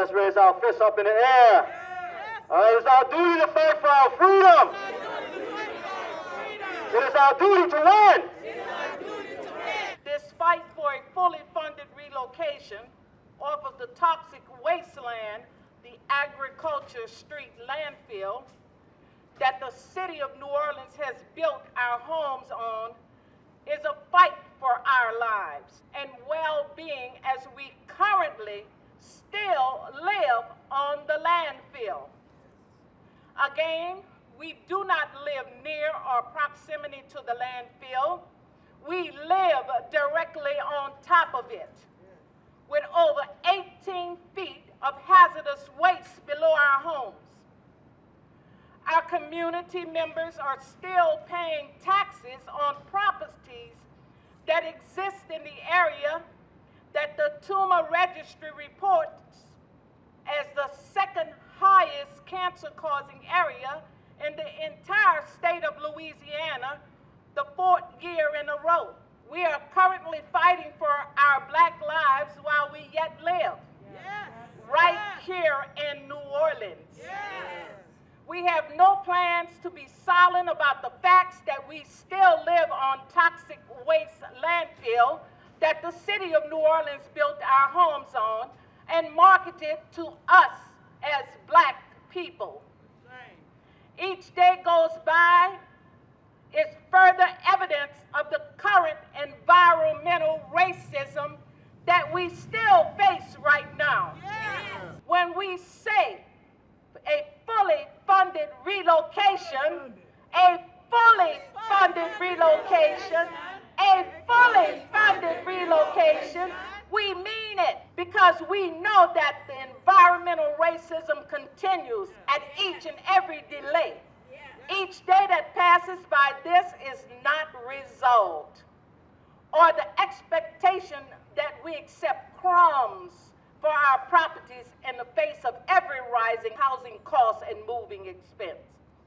let's raise our fists up in the air. It is our duty to fight for our freedom. It is our duty to win. This fight for a fully funded relocation off of the toxic wasteland, the agriculture street landfill, that the city of New Orleans has built our homes on, is a fight for our lives and well-being as we currently still live on the landfill. Again, we do not live near or proximity to the landfill. We live directly on top of it, with over 18 feet of hazardous waste below our homes. Our community members are still paying taxes on properties that exist in the area that the Tumor Registry reports as the second highest cancer-causing area in the entire state of Louisiana, the 4th year in a row. We are currently fighting for our black lives while we yet live, right here in New Orleans. We have no plans to be silent about the facts that we still live on toxic waste landfill that the city of New Orleans built our homes on and marketed to us as black people. Each day goes by is further evidence of the current environmental racism that we still face right now. When we say a fully funded relocation, a fully funded relocation, a fully funded relocation, we mean it because we know that the environmental racism continues at each and every delay. Each day that passes by, this is not resolved, or the expectation that we accept crumbs for our properties in the face of every rising housing cost and moving expense.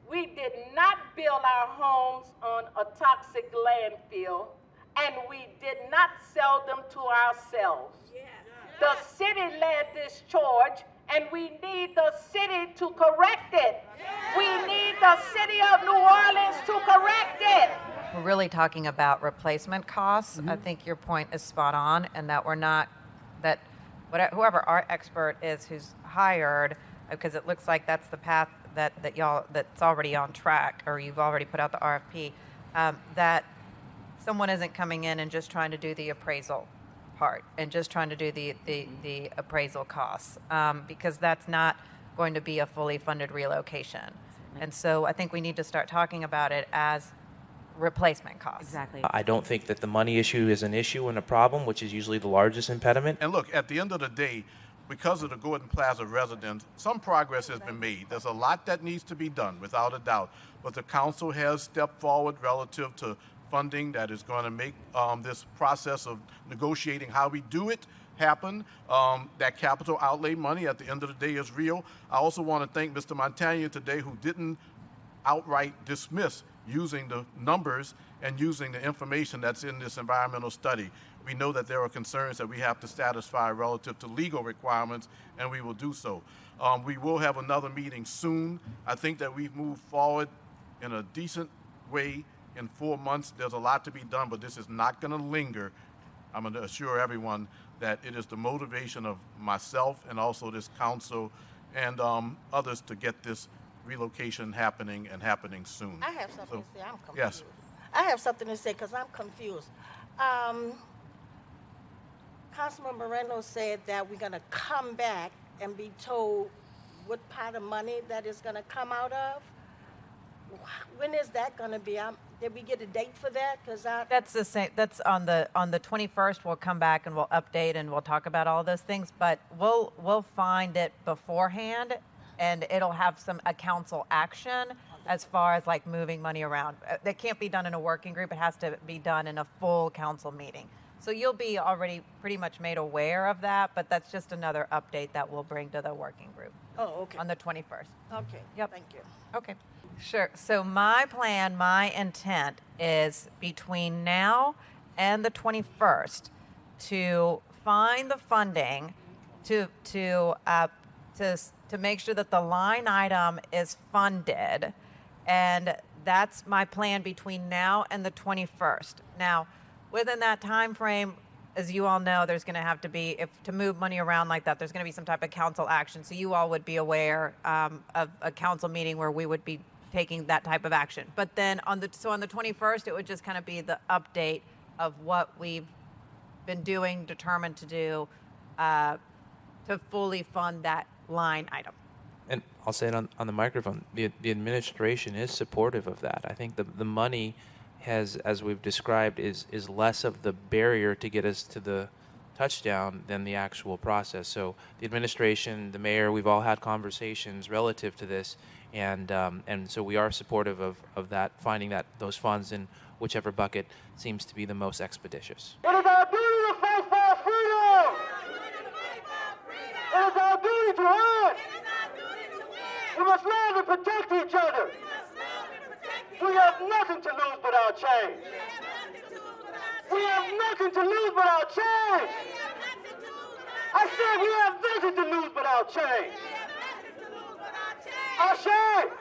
We did not build our homes on a toxic landfill, and we did not sell them to ourselves. The city led this charge, and we need the city to correct it. We need the city of New Orleans to correct it. We're really talking about replacement costs. I think your point is spot on, and that we're not, that whoever our expert is who's hired, because it looks like that's the path that y'all, that's already on track, or you've already put out the RFP, that someone isn't coming in and just trying to do the appraisal part and just trying to do the appraisal costs, because that's not going to be a fully funded relocation. And so I think we need to start talking about it as replacement costs. Exactly. I don't think that the money issue is an issue and a problem, which is usually the largest impediment. And look, at the end of the day, because of the Gordon Plaza residents, some progress has been made. There's a lot that needs to be done, without a doubt. But the council has stepped forward relative to funding that is going to make this process of negotiating how we do it happen. That capital outlay money at the end of the day is real. I also want to thank Mr. Montagna today, who didn't outright dismiss using the numbers and using the information that's in this environmental study. We know that there are concerns that we have to satisfy relative to legal requirements, and we will do so. We will have another meeting soon. I think that we've moved forward in a decent way in 4 months. There's a lot to be done, but this is not going to linger. I'm going to assure everyone that it is the motivation of myself and also this council and others to get this relocation happening and happening soon. I have something to say. I'm confused. Yes. I have something to say because I'm confused. Councilman Moreno said that we're going to come back and be told what part of money that is going to come out of. When is that going to be? Did we get a date for that? Because That's the same. That's on the 21st. We'll come back and we'll update and we'll talk about all those things. But we'll find it beforehand, and it'll have a council action as far as like moving money around. That can't be done in a working group. It has to be done in a full council meeting. So you'll be already pretty much made aware of that. But that's just another update that we'll bring to the working group. Oh, okay. On the 21st. Okay. Yep. Thank you. Okay. Sure. So my plan, my intent is between now and the 21st to find the funding to to make sure that the line item is funded, and that's my plan between now and the 21st. Now, within that time frame, as you all know, there's going to have to be, if to move money around like that, there's going to be some type of council action. So you all would be aware of a council meeting where we would be taking that type of action. But then on the 21st, it would just kind of be the update of what we've been doing, determined to do to fully fund that line item. And I'll say it on the microphone, the administration is supportive of that. I think the money has, as we've described, is less of the barrier to get us to the touchdown than the actual process. So the administration, the mayor, we've all had conversations relative to this, and so we are supportive of that, finding those funds in whichever bucket seems to be the most expeditious. It is our duty to fight for our freedom. It is our duty to win. We must learn to protect each other. We have nothing to lose but our change. We have nothing to lose but our change. I said we have nothing to lose but our change. Our change.